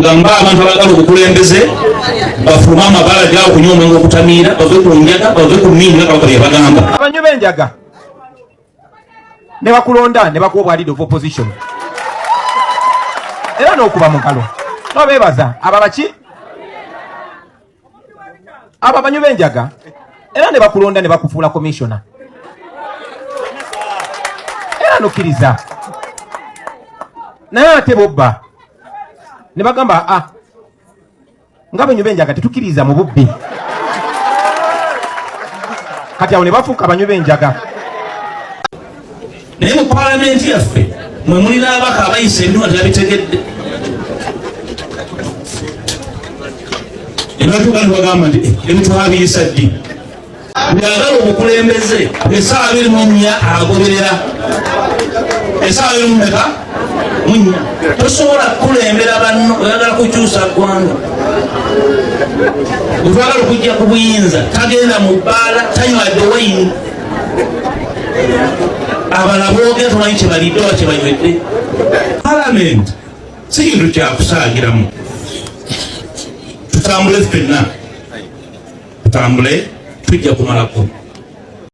tugamba abantu abagala okukulembeze bafuluma amabala gawo kunywa omwenge okutamiira bave ku njaga bave ku mminga kabaka bye bagamba. Abanywi b'enjaga ne bakulonda ne bakuwa obwa leader of opposition era n'okuba mu ngalo n'obeebaza ababaki abo abanywi b'enjaga era ne bakulonda ne bakufuula commissioner era n'okkiriza naye ate bobba ne bagamba nga abanywi b'enjaga tetukkiriza mu bubbi kati awo ne bafuuka abanywi b'enjaga. Naye mu palamenti yaffe mwe mulina abaka abayisa ebintu nga tebabitegedde ebatuuka ne bagamba nti ebintu abiyisa ddi byagala obukulembeze esaawa 24 agoberera esaawa 24 tosobola kukulembera banno oyagala kukyusa ggwanga otwagala okujja ku buyinza tagenda mu bbaala tanywadde wayini abala boogera tomanyi kyebalidde oba kyebanywedde. Palamenti si kintu kyakusaagiramu. Tutambule ffenna tutambule tujja kumalako.